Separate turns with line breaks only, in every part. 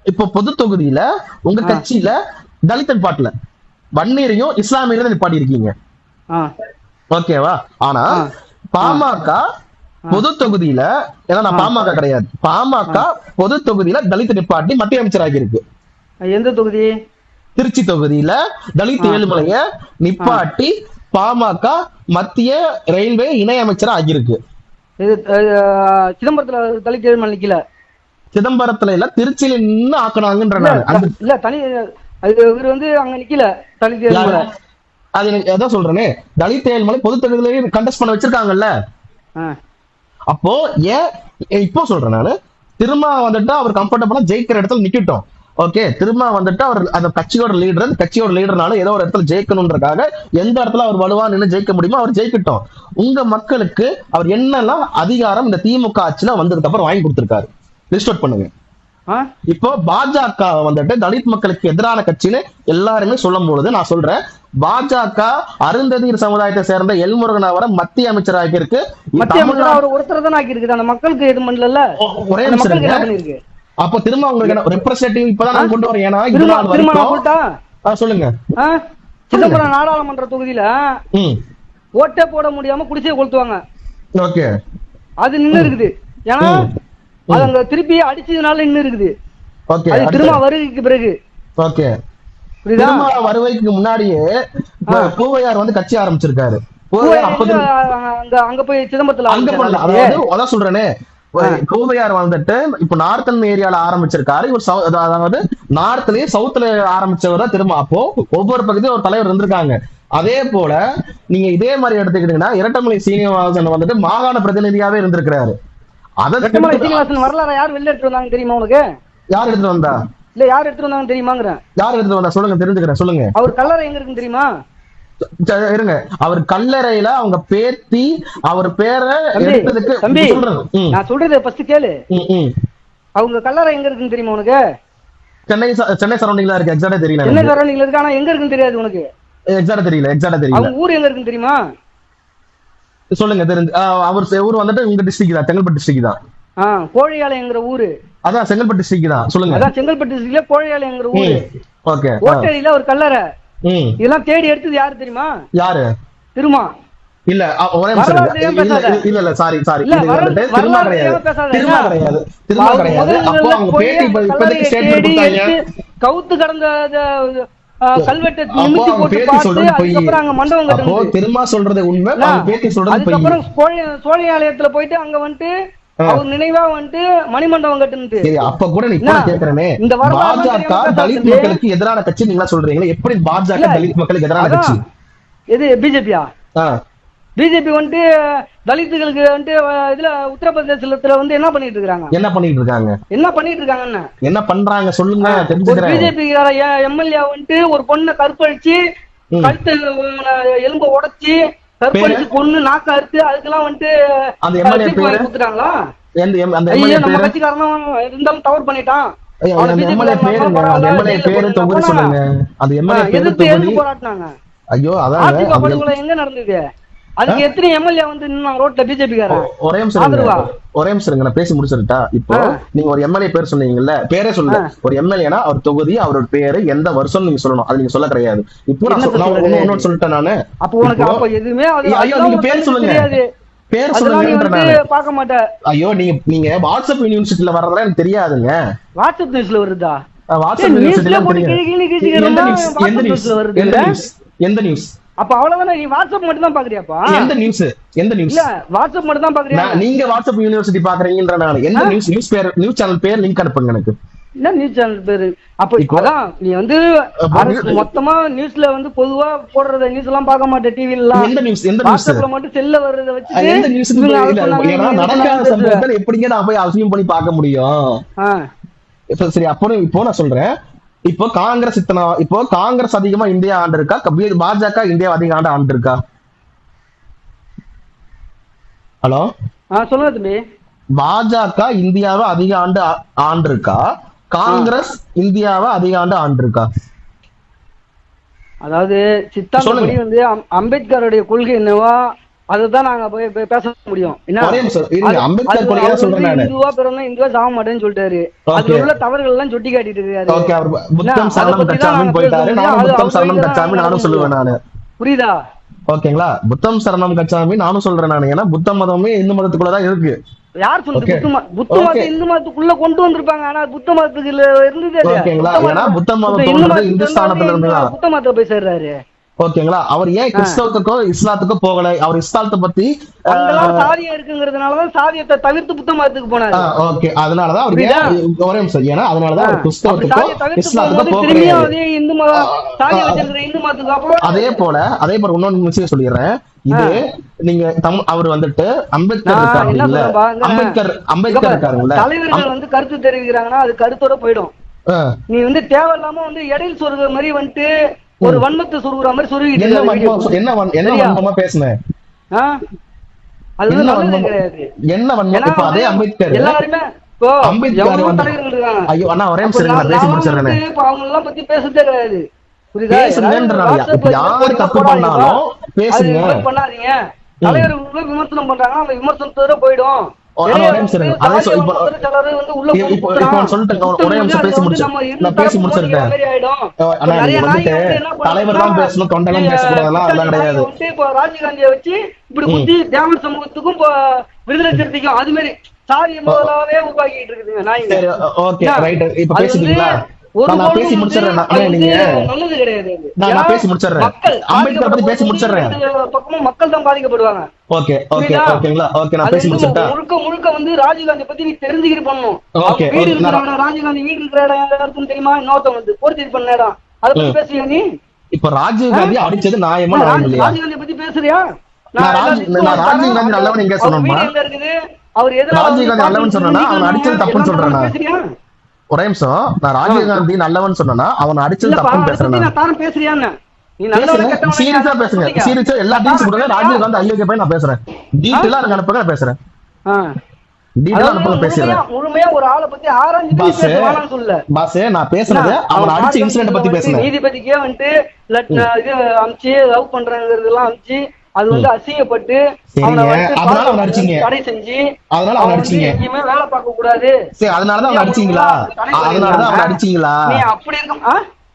இப்போ பொது தொகுதியில உங்க கட்சியில தலித் பாட்டுல வன்னியரையும் இஸ்லாமியரையும் நிப்பாட்டி இருக்கீங்க, ஓகேவா? ஆனா பாமக பொது தொகுதியில, ஏன்னா நான் பாமக கிடையாது, பாமக பொது தொகுதியில தலித் நிப்பாட்டி மத்திய அமைச்சராகி இருக்கு.
எந்த தொகுதி?
திருச்சி தொகுதியில தலித் ஏழுமலைய நிப்பாட்டி பாமக மத்திய ரயில்வே இணை அமைச்சரா ஆகியிருக்கு.
சிதம்பரத்துல தலித் ஏழுமலை நிக்கல, சிதம்பரத்துல
இல்ல, திருச்சியில நின்று ஆக்கினாங்கன்ற
இல்ல தனி இவர் வந்து அங்க நிக்கல தலித் ஏழுமலை.
அது எனக்கு எதாவது சொல்றேனே, தலித் ஏழுமலை பொது தொகுதியில கண்டெஸ்ட் பண்ண வச்சிருக்காங்கல்ல. அப்போ ஏன் இப்போ சொல்றேன் நானு, திரும்ப வந்துட்டு அவர் கம்ஃபர்டபுளா ஜெயிக்கிற இடத்துல நிக்கட்டும், ஓகே? திரும்ப வந்துட்டு அவர் அந்த கட்சியோட லீடர், கட்சியோட லீடர்னால ஏதோ ஒரு இடத்துல ஜெயிக்கணும்ன்றக்காக எந்த இடத்துல அவர் வலுவா நின்று ஜெயிக்க முடியுமோ அவர் ஜெயிக்கட்டும். உங்க மக்களுக்கு அவர் என்னெல்லாம் அதிகாரம் இந்த திமுக ஆட்சியில வந்ததுக்கு அப்புறம் வாங்கி கொடுத்திருக்காரு, லிஸ்ட் அவுட் பண்ணுங்க. இப்போ பாஜக வந்துட்டு தலித் மக்களுக்கு எதிரான கட்சின்னு எல்லாருமே சொல்லும் பொழுது நான் சொல்றேன், பாஜக அருந்ததியர் சமுதாயத்தை சேர்ந்த எல்முருகன் அவரை மத்திய அமைச்சராக இருக்கு.
ஒருத்தர் தான் ஆக்கி இருக்கு, அந்த மக்களுக்கு எது பண்ணல.
ஒரே நிமிஷம். அப்ப திரும்ப உங்களுக்கு ரெப்ரசன்டேட்டிவ் இப்பதான் நான் கொண்டு வரேன். ஏன்னா சொல்லுங்க,
சிதம்பரம் நாடாளுமன்ற தொகுதியில ஓட்டே போட முடியாம குடிசையை கொளுத்துவாங்க,
ஓகே?
அது நின்னு இருக்குது. ஏன்னா அது அங்க திருப்பி அடிச்சதுனால நின்னு இருக்குது.
ஓகே,
அது திரும்ப வருகைக்கு பிறகு,
ஓகே, திரும்ப வருகைக்கு முன்னாடியே பூவையார் வந்து கட்சி ஆரம்பிச்சிருக்காரு.
அங்க போய் சிதம்பரத்துல
அங்க பண்ணல, அதான் சொல்றேனே, பூவையார் வந்துட்டு இப்ப நார்த்தன் ஏரியால ஆரம்பிச்சிருக்காரு. இவர் அதாவது நார்த்லயே சவுத்ல ஆரம்பிச்சவர் தான் திரும்ப. அப்போ ஒவ்வொரு பகுதியும் ஒரு தலைவர் இருந்திருக்காங்க. அதே போல நீங்க இதே மாதிரி எடுத்துக்கிட்டீங்கன்னா இரட்டமலை சீனிவாசன் வந்துட்டு மாகாண பிரதிநிதியாவே இருந்திருக்கிறாரு.
சீனிவாசன் வரலாறு யார் வெளில எடுத்து வந்தாங்க தெரியுமா உங்களுக்கு?
யார் எடுத்து வந்தா?
இல்ல யார் எடுத்து வந்தாங்க தெரியுமாங்கிறேன்.
யார் எடுத்து வந்தா சொல்லுங்க, தெரிஞ்சுக்கிறேன், சொல்லுங்க.
அவர் கல்லறை எங்க இருக்குன்னு தெரியுமா?
இருங்க, அவர் கல்லறையில அவங்க பேத்தி அவர் பேரை எடுத்ததுக்கு
நான் சொல்றது ஃபர்ஸ்ட் கேளு. அவங்க கல்லறை எங்க இருக்குன்னு தெரியுமா உனக்கு?
சென்னை சரௌண்டிங்ல இருக்கு, எக்ஸாக்ட்டா தெரியல.
சென்னை சரௌண்டிங்ல இருக்கு, ஆனா எங்க இருக்குன்னு தெரியாது உனக்கு.
எக்ஸாக்ட்டா தெரியல.
அவங்க ஊர் எங்க இருக்குன்னு தெரியுமா?
சொல்லுங்க, தெரிஞ்சு. அவர் ஊர் வந்துட்டு உங்க டிஸ்ட்ரிக்ட் தான், செங்கல்பட்டு டிஸ்ட்ரிக்ட் தான்.
கோழியாலைங்கிற ஊரு.
அதான் செங்கல்பட்டு டிஸ்ட்ரிக்ட் தான், சொல்லுங்க.
அதான் செங்கல்பட்டு டிஸ்ட்ரிக்ட்ல கோழியாலைங்கிற ஊரு.
ஓகே,
ஓட்டேரியில ஒரு கல்லறை. இதெல்லாம் தேடி எடுத்தது யாரு தெரியுமா?
யாரு?
திருமா.
இல்ல ஒரே இல்ல சாரி திருமா கிடையாது. அப்போ அவங்க பேட்டி இப்போதைக்கு ஸ்டேட்மென்ட் கொடுத்தாங்க,
கவுத்து கடந்த கல்வெட்டை நிமித்தி போட்டு பார்த்து அதுக்கப்புறம் அங்க மண்டபம் கட்டணும்.
அப்போ திருமா சொல்றது உண்மை, பேட்டி சொல்றது பொய்.
அதுக்கப்புறம் சோழியாலயத்துல போயிட்டு அங்க வந்துட்டு அவர் நினைவா வந்துட்டு மணிமண்டபம் கட்டுனது.
அப்ப கூட நீ இப்ப கேக்குறேனே, பாஜக தலித் மக்களுக்கு எதிரான கட்சி நீங்க சொல்றீங்களா? எப்படி பாஜக தலித் மக்களுக்கு எதிரான கட்சி?
எது பிஜேபியா? பிஜேபி வந்துட்டு தலித்துகளுக்கு வந்துட்டு இதுல உத்தரப்பிரதேசத்துல வந்து என்ன பண்ணிட்டு இருக்காங்க?
என்ன பண்றாங்க சொல்லுங்க, தெரிஞ்சுக்கிறேன்.
பிஜேபி எம்எல்ஏ வந்துட்டு ஒரு பொண்ணை கற்பழிச்சு கழுத்து எலும்ப உடைச்சு கற்பழிச்சு பொண்ணு நாக்க அறுத்து அதுக்கெல்லாம் வந்துட்டு கொடுத்துட்டாங்களா? நம்ம கட்சிக்காரனும் இருந்தாலும் தவறு பண்ணிட்டான். போராட்டினாங்க.
ஐயோ,
எங்க நடந்தது? அதுக்கு எத்தனை எம்எல்ஏ வந்து ரோட்ல பிஜேபி காரன்?
ஒரே நிமிஷம் நான் பேசி முடிச்சிருட்டா. இப்போ நீங்க ஒரு எம்எல்ஏ பேர் சொன்னீங்கல்ல, பேரே சொல்லுங்க. ஒரு எம்எல்ஏனா அவர் தொகுதி, அவரோட பேரு, எந்த வருஷம் நீங்க சொல்லணும். அது நீங்க சொல்ல கிடையாது. இப்போ நான் சொல்லிட்டேன் நானு.
அப்போ உனக்கு அப்ப எதுவுமே
நீங்க பேர் சொல்லுங்க, பேர் சொல்லுங்க.
பார்க்க மாட்டேன்.
ஐயோ, நீங்க வாட்ஸ்அப் யூனிவர்சிட்டில வர்றதெல்லாம் எனக்கு தெரியாதுங்க.
வாட்ஸ்அப் நியூஸ்ல வருதா?
வாட்ஸ்அப் யூனிவர்சிட்டில எந்த நியூஸ்?
அப்ப அவ்வளவுதானே, நீ வாட்ஸ்அப் மட்டும் தான் பாக்குறியாப்பா?
எந்த நியூஸ்?
இல்ல வாட்ஸ்அப் மட்டும் தான் பாக்குறியா?
நீங்க வாட்ஸ்அப் யூனிவர்சிட்டி பாக்குறீங்கன்றனால எந்த நியூஸ் பேர், நியூஸ் சேனல் பேர் லிங்க் அனுப்புங்க எனக்கு.
என்ன நியூஸ் சேனல் பேரு? அப்ப அதான் நீ வந்து மொத்தமா நியூஸ்ல வந்து பொதுவா போடுறத நியூஸ் எல்லாம் பார்க்க மாட்டேன். டிவில எல்லாம்
எந்த நியூஸ்?
வாட்ஸ்அப்ல மட்டும் செல்ல வர்றத வச்சு
எந்த நியூஸ்? நடக்காத சம்பவத்தை எப்படிங்க நான் போய் அசியூம் பண்ணி பார்க்க முடியும்? சரி, அப்போ இப்போ நான் சொல்றேன், இப்போ காங்கிரஸ் அதிகமா இந்தியா ஆண்டு இருக்கா, பாஜக இந்தியா அதிக ஆண்டு இருக்கா? ஹலோ,
சொல்லுங்க தம்பி.
பாஜக இந்தியாவை அதிக ஆண்டு இருக்கா, காங்கிரஸ் இந்தியாவை அதிக ஆண்டு இருக்கா?
அதாவது சித்தாந்தப்படி வந்து அம்பேத்கருடைய கொள்கை என்னவா அதுதான் நாங்க பேச முடியும்.
அம்பேத்கர் கொள்கையா சொல்றேன் நானு.
இந்துவா பிறந்தா இந்துவா சாக மாட்டேன்னு சொல்லிட்டாரு. அதுல உள்ள தவறுகள் எல்லாம் சுட்டி காட்டிட்டு இருக்காரு.
ஓகே, அவர் புத்தம் சரணம் கச்சாமின்னு போயிட்டாரு. நானும் புத்தம் சரணம் கச்சாமி நானும் சொல்லுவேன் நானு.
புரியுதா?
ஓகேங்களா? புத்தம் சரணம் கச்சாமி நானும் சொல்றேன் நானு. ஏன்னா புத்த மதமே இந்து மதத்துக்குள்ளதான் இருக்கு.
யார் சொல்லுது? புத்த மதத்தை இந்து மதத்துக்குள்ள கொண்டு வந்திருப்பாங்க. ஆனா புத்த மதத்துக்கு இருந்ததே இல்லையா?
ஓகேங்களா? ஏன்னா புத்த மதத்தோட இந்துஸ்தானத்துல இருந்து
புத்த மதத்தை போய் சேர்றாரு.
ஓகேங்களா? அவர் ஏன் கிறிஸ்தவத்துக்கோ இஸ்லாத்துக்கோ போகல? அவர் இஸ்லாத்தை பத்தி
சாதியம் இருக்குங்கிறதுனாலதான் சாதியத்தை தவிர்த்து புத்த மதத்துக்கு போனாரு.
ஓகே, அதனாலதான் அவர் ஒரே நிமிஷம். ஏன்னா அதனாலதான் கிறிஸ்தவத்துக்கோ இஸ்லாத்துக்கோ போக
இந்து மதம் சாதியம் வச்சிருக்கிற இந்து மதத்துக்கு.
அதே போல இன்னொன்னு விஷயம் சொல்லிடுறேன். இது நீங்க அவர் வந்துட்டு அம்பேத்கர் இருக்காருல்ல,
தலைவர்கள் வந்து கருத்து தெரிவிக்கிறாங்கன்னா அது கருத்தோட போயிடும். நீ வந்து தேவையில்லாம வந்து இடையில் சொல்ற மாதிரி வந்துட்டு ஒரு வன்மத்தை சொருகுற மாதிரி சொருகிட்டு
என்ன பேசுனேன்.
அது நல்லது கிடையாது.
என்ன வன்மம்? அதே அம்பேத்கர்
எல்லாருமே
ஐயோ அண்ணா ஒரே நிமிஷம் நான் பேசி முடிச்சிடுறேன்.
அவங்க எல்லாம் பத்தி பேசுறதே கிடையாது.
யாரு தப்பு பண்ணாலும் பேசுங்க,
பண்ணாதீங்க. தலைவர்கள் விமர்சனம் பண்றாங்க, அந்த விமர்சனத்தோட போயிடும்.
தலைவர் தான் பேசணும், தொண்டெல்லாம் பேசக்கூடாது, அதெல்லாம் கிடையாது.
ராஜீவ்காந்தியை வச்சு இப்படி குத்தி திராவிட சமூகத்துக்கும் விடுதலை சிறுத்தைக்கும் அது மாதிரி சாதிய முதலாவே உருவாக்கிட்டு இருக்குதுங்க.
பேசி முடிச்சிடுறேன். அம்பேத்கர் பத்தி பேசி முடிச்சிடுறேன்.
மக்கள் தான் பாதிக்கப்படுவாங்க.
ஓகே ஓகே ஓகேங்களா? ஓகே, நான் பேசி முடிச்சிட்டேன்.
முழுக்க வந்து ராஜீவ்காந்தி பத்தி நீ தெரிஞ்சுக்கிட்டு பண்ணணும். ராஜீவ்காந்தி வீடு இருக்கிற இடம் யாருக்கும் தெரியுமா? இன்னொருத்தவங்க வந்து போர்த்தி பண்ண இடம், அதை பத்தி பேசுறியா நீ?
இப்ப ராஜீவ்காந்தி அடிச்சது நியாயமா?
ராஜீவ்காந்தி பத்தி பேசுறியா?
ராஜீவ்காந்தி நல்லவன் எங்க சொன்னா?
அவர்
ராஜீவ்காந்தி நல்லவன் சொன்னா அவன் அடிச்சது தப்புன்னு சொல்றேன். ஒரே நிமிஷம், நான் ராஜீவ்காந்தி நல்லவன் சொன்னா அவன் அடிச்சது தப்புன்னு பேசுறேன்.
பேசுறியான்னு
சீரியஸா பேசுங்க. சீரியஸா எல்லா டீல்ஸ் கொடுங்க. ராஜீவ்காந்தி ஐயோக்கு போய் நான் பேசுறேன். டீட்டெயிலா எனக்கு அனுப்புங்க, நான் பேசுறேன். டீட்டெயிலா அனுப்புங்க, பேசுறேன்.
முழுமையா ஒரு ஆளை பத்தி ஆராய்ஞ்சு பேசலாம் சொல்ல.
பாஸ், நான் பேசுறது அவன் அடிச்ச இன்சிடென்ட் பத்தி பேசுறேன்.
நீதிபதிக்கே வந்துட்டு இது அமிச்சு லவ் பண்றாங்கிறதெல்லாம் அமிச்சு அது வந்து அசிங்கப்பட்டு
தடை செஞ்சு எங்கேயுமே
வேலை பார்க்க கூடாது.
அதனாலதான் அடிச்சீங்களா? அதனாலதான் அவன் அடிச்சீங்களா?
நீ அப்படி இருக்கும்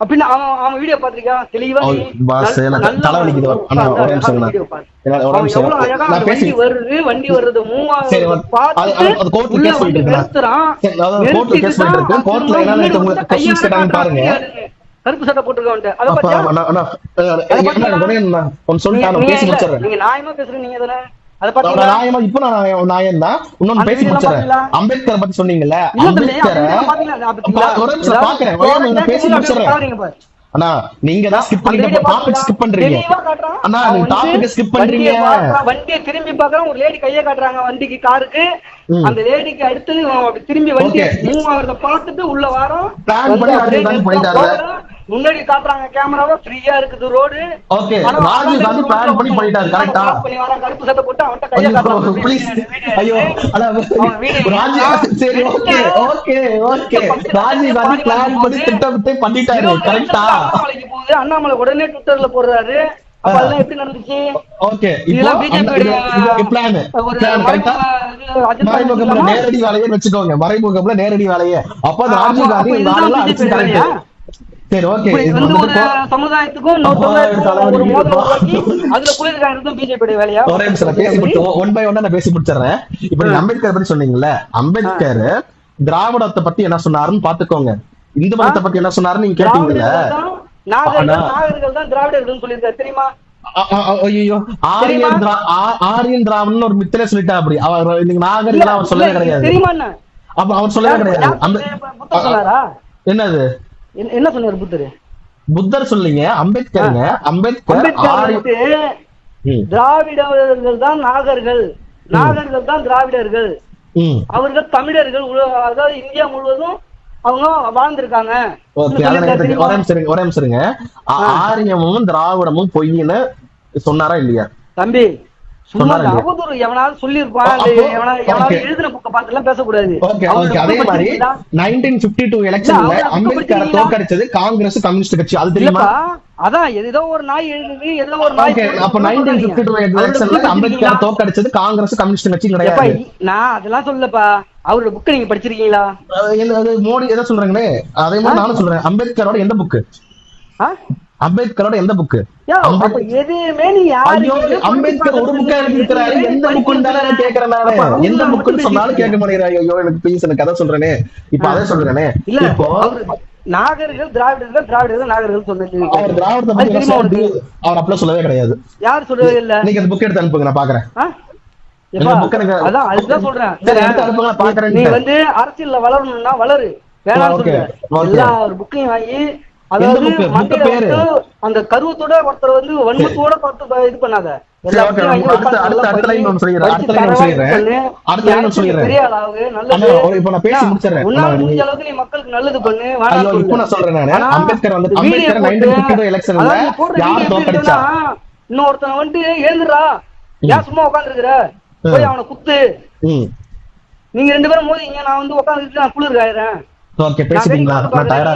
அப்படின்னு அவன் வீடியோ பாத்திருக்கா? தெளிவா வண்டி வர்றது கருப்பு சட்டை போட்டுருக்க. நீங்க நியாயமா பேசுறீங்க.
அம்பேத்கர் பத்தி சொன்னீங்கல்ல, அண்ணா நீங்க தான் ஸ்கிப் பண்ணிட்டு டாபிக் ஸ்கிப் பண்றீங்க. அண்ணா நீங்க டாபிக் ஸ்கிப் பண்றீங்க.
வண்டியை திரும்பி பார்க்கறோம், ஒரு லேடி கையை காட்டுறாங்க வண்டிக்கு, காருக்கு. அந்த லேடிக்கு அடுத்து திரும்பி வண்டி மூவ் ஆகிறத பார்த்துட்டு உள்ள வரோம். முன்னாடி காட்டுறாங்க கேமராவா, ஃப்ரீயா இருக்குது ரோடு.
ஓகே, ராஜீவ்காந்தி பிளான் பண்ணி பண்ணிட்டாரு. கரெக்ட்டா?
கருப்பு சட்டை போட்டு அவன்ட்ட கையை காட்டுறாங்க.
ப்ளீஸ் ஐயோ அட ராஜீவ்காந்தி. சரி okay okay okay, Rajiv Gandhi plan பண்ணி திட்டமிட்டு பண்ணிட்டாரு. கரெக்ட்டா?
அண்ணாமலைக்கு போகுது, அண்ணாமலை உடனே ட்விட்டர்ல போடுறாரு. அப்ப அதெல்லாம் எப்படி நடந்துச்சு?
ஓகே, இதெல்லாம் பிஜேபி பிளான் கரெக்ட்டா? மறைமுகம்ல நேரடி வேலையை வெச்சுக்கோங்க. மறைமுகம்ல நேரடி வேலையை. அப்ப ராஜீவ்காந்தி நாளெல்லாம் அடிச்சு கரெக்ட். சரி ஓகே,
ஒரு சமுதாயத்துக்கும் ஒரு மோதல் உருவாக்கி அதுல குளிர்காரது பிஜேபி வேலையா?
ஒரே நிமிஷம் பேசி முடிச்சோம். ஒன் பை ஒன்னா நான் பேசி முடிச்சிடுறேன். இப்ப நீங்க அம்பேத்கர் பத்தி சொன்னீங்கல்ல, அம்பேத்கர் திராவிடத்தை பத்தி என்ன சொன்னாருன்னு பாத்துக்கோங்க. இந்து மதத்தை பத்தி என்ன சொன்னாருன்னு நீங்க கேட்டீங்கல்ல.
நாகர்கள் தான் திராவிடர்கள் சொல்லியிருக்காரு தெரியுமா?
ஐயோ, ஆரியன் திராவிடன் ஒரு மித்திலே சொல்லிட்டா. அப்படி அவர் நீங்க நாகர்கள் அவர் சொல்லவே கிடையாது.
தெரியுமா?
அப்ப அவர் சொல்லவே கிடையாது. என்னது
என்ன சொன்னாரு புத்தர்?
புத்தர் சொல்லிங்க, அம்பேத்கருங்க. அம்பேத்கர்
திராவிடர்கள் தான் நாகர்கள், நாகர்கள் தான் திராவிடர்கள், அவர்கள் தமிழர்கள், அதாவது இந்தியா முழுவதும் அவங்க வாழ்ந்திருக்காங்க.
ஒரே நிமிஷம், ஆரியமும் திராவிடமும் பொய்ன்னு சொன்னாரா இல்லையா?
தம்பி சும்மா அவதூறு எவனாவது சொல்லியிருப்பான், எவனாவது எழுதின புக்க பார்த்து எல்லாம் பேசக்கூடாது.
அதே மாதிரி 1952 எலெக்ஷன்ல அம்பேத்கரை தோற்கடிச்சது காங்கிரஸ் கம்யூனிஸ்ட் கட்சி, அது தெரியுமா?
அதான் ஏதோ ஒரு நாய் எழுதுது, ஏதோ ஒரு நாய்.
அப்ப 1952 எலெக்ஷன்ல அம்பேத்கரை தோற்கடிச்சது காங்கிரஸ் கம்யூனிஸ்ட் கட்சி கிடையாது.
நான் அதெல்லாம் சொல்லப்பா, அவரோட புக் நீங்க படிச்சிருக்கீங்களா?
மோடி எதை சொல்றாங்களே அதே மாதிரி நானும் சொல்றேன். அம்பேத்கரோட எந்த புக்கு? அம்பேத்கரோட எந்த புக்கு?
எதுவுமே நீ
அம்பேத்கர் ஒரு புக்கா எழுதிருக்கிறாரு, எந்த புக்குன்னு தானே கேக்குறேன் நானு. எந்த புக்குன்னு சொன்னாலும் கேட்க மாட்டேங்கிறாங்க. ஐயோ எனக்கு ப்ளீஸ், எனக்கு கதை சொல்றேனே, இப்ப அதை சொல்றேனே. இப்போ
நாகர்கள் திராவிடர்கள் நாகர்கள் சொன்னது
அவர் திராவிடத்தை பத்தி அவர் அப்பலாம் சொல்லவே கிடையாது.
யார் சொல்லவே இல்ல.
நீங்க அந்த புக் எடுத்து அனுப்புங்க, நான் பாக்குறேன்.
அதான் அதுதான் சொல்றேன். நீ வந்து அரசியல்ல வளரணும்னா வளரு, வேணாம்னு சொல்றேன். எல்லா ஒரு புக்கையும் வாங்கி, அதாவது அந்த கருவத்தோட ஒருத்தர் வந்து வன்மத்தோட பார்த்து இது பண்ணாத. பெரிய ஆளாவு, நல்லது முடிஞ்ச அளவுக்கு நீ மக்களுக்கு நல்லது பண்ணு. இன்னொருத்தனை வந்து எழுந்துடா, ஏன் சும்மா உட்காந்துருக்குற, போய் அவனை குத்து. நீங்க 2 பேரும் மோதிங்க, நான் வந்து உட்காந்துட்டு நான் குளிர் காயிறேன்.
ஓகே, பேசிட்டீங்களா? நான் டயர்டா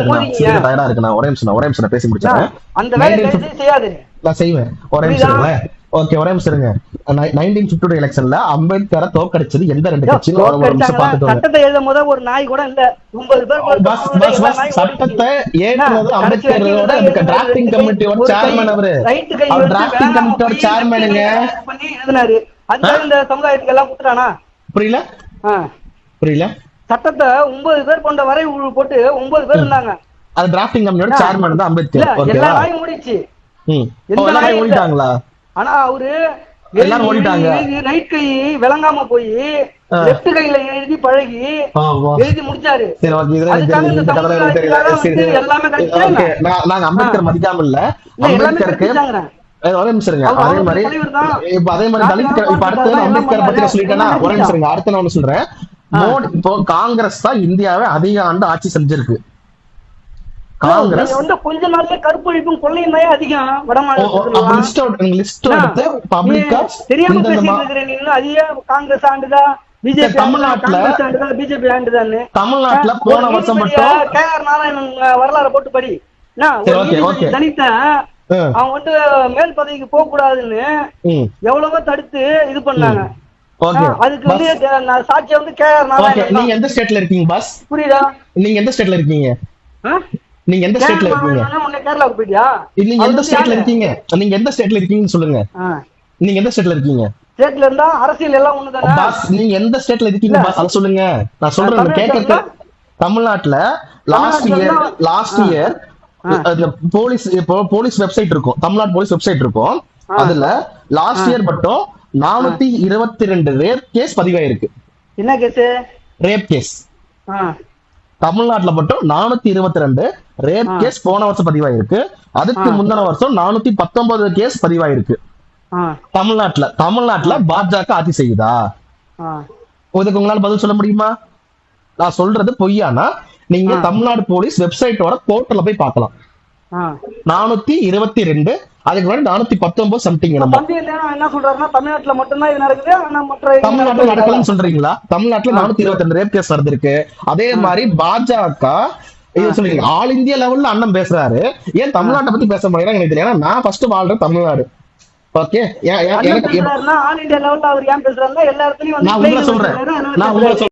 இருக்கு, நான் ஒரே நிமிஷம் பேசி முடிச்சறேன்.
அந்த வேலையை செய்யாதே.
நான் செய்வேன், ஒரே நிமிஷம். ஓகே, ஒரே நிமிஷம் இருங்க. 1952 எலெக்ஷன்ல அம்பேத்கரை தோற்கடிச்சது எந்த 2 கட்சின்னு ஒரு நிமிஷம் பாத்துட்டு.
சட்டத்தை எழுதும் போது ஒரு நாய் கூட இல்ல, 9 பேர்.
சட்டத்தை ஏற்றது அம்பேத்கரோட டிராஃப்டிங் கமிட்டியோட சேர்மன். அவரு டிராஃப்டிங் கமிட்டியோட சேர்மனுங்க
பண்ணி எழுதினாரு. அதுக்காக இந்த சமுதாயத்துக்கு எல்லாம் குடுத்துட்டானா?
புரியல.
சட்டத்தை 9 பேர் கொண்ட வரை போட்டு 9 பேர் இருந்தாங்க.
அது டிராஃப்டிங் கமிட்டியோட சேர்மன் தான் அம்பேத்கர்.
எல்லா நாயும் ஓடிச்சு.
எல்லா நாயும் ஓடிட்டாங்களா?
ஆனா அவரு
எல்லாரும் ஓடிட்டாங்க.
ரைட் கை விளங்காம போய் லெஃப்ட் கையில எழுதி பழகி எழுதி முடிச்சாரு.
நாங்க அம்பேத்கர் மதிக்காம இல்ல, அம்பேத்கருக்கு ஒரே நிமிஷம் இருங்க. அதே மாதிரி தலித் இப்ப அடுத்து அம்பேத்கர் பத்தி சொல்லிட்டேன்னா ஒரே நிமிஷம் இருங்க. அடுத்து நான் ஒண்ணு சொல்றேன். மோடி இப்போ காங்கிரஸ் தான் இந்தியாவை அதிக ஆண்டு ஆட்சி செஞ்சிருக்கு. காங்கிரஸ்
வந்து கொஞ்ச நாள்ல கருப்பொழிப்பும் கொள்ளையும் தான் அதிகம் வடமாநிலத்துல. தெரியாம பேசிட்டு இருக்கிற நீங்க அதிக காங்கிரஸ் ஆண்டுதா பிஜேபி தமிழ்நாட்டுல பிஜேபி ஆண்டுதான்னு.
தமிழ்நாட்டுல போன வருஷம் மட்டும்
KR நாராயணன் வரலாறு போட்டு படி. தலித்த அவன் வந்து மேல் பதவிக்கு போக கூடாதுன்னு எவ்வளவோ தடுத்து இது பண்ணாங்க. அதுக்கு வந்து சாட்சியா வந்து KR நாராயணன்.
நீங்க எந்த ஸ்டேட்ல இருக்கீங்க பாஸ்?
புரியுதா?
நீங்க எந்த ஸ்டேட்ல இருக்கீங்க? நீங்க எந்த ஸ்டேட்ல இருக்கீங்க?
கேரளாவுக்கு போயிட்டியா?
நீங்க எந்த ஸ்டேட்ல இருக்கீங்க? நீங்க எந்த ஸ்டேட்ல இருக்கீங்கன்னு சொல்லுங்க. நீங்க எந்த ஸ்டேட்ல இருக்கீங்க?
ஸ்டேட்ல இருந்தா அரசியல் எல்லாம் ஒண்ணுதானே
பாஸ். நீங்க எந்த ஸ்டேட்ல இருக்கீங்க பாஸ், அத சொல்லுங்க. நான் சொல்றேன் கேட்க. தமிழ்நாட்டுல லாஸ்ட் இயர் போலீஸ் வெப்சைட் இருக்கும், தமிழ்நாடு போலீஸ் வெப்சைட் இருக்கும். அதுல லாஸ்ட் இயர் மட்டும் 422 ரேப் கேஸ் பதிவாயிருக்கு.
என்ன கேஸ்?
Rape case. தமிழ்நாட்டுல மட்டும் 422 ரேப் கேஸ் போன வருஷம் பதிவாயிருக்கு. அதுக்கு முந்தின வருஷம் 419 கேஸ் பதிவாயிருக்கு தமிழ்நாட்டுல. பாஜக ஆட்சி செய்யுதா? இதுக்கு உங்களால பதில் சொல்ல முடியுமா? நான் சொல்றது பொய்யானா நீங்க தமிழ்நாடு போலீஸ் வெப்சைட்டோட போர்ட்டல்ல போய் பார்க்கலாம். 422, அதுக்கு முன்னாடி 419 சம்திங்.
என்ன சொல்றாருன்னா தமிழ்நாட்டுல மட்டும்தான் இது நடக்குது, ஆனா மற்ற
தமிழ்நாட்டுல நடக்கலன்னு சொல்றீங்களா? தமிழ்நாட்டுல 422 ரேப் கேஸ் நடந்திருக்கு. அதே மாதிரி பாஜக இது சொல்றீங்க ஆல் இந்தியா லெவல்ல அண்ணன் பேசுறாரு, ஏன் தமிழ்நாட்டை பத்தி பேச மாட்டேங்கிறாங்க எனக்கு தெரியல. நான் ஃபர்ஸ்ட் வாழ்றேன் தமிழ்நாடு. ஓகே,
ஆல் இந்தியா லெவல்ல அவர் ஏன் பேசுறாருன்னா எல்லா இடத்துலயும்
நான் உங்களை சொல்றேன்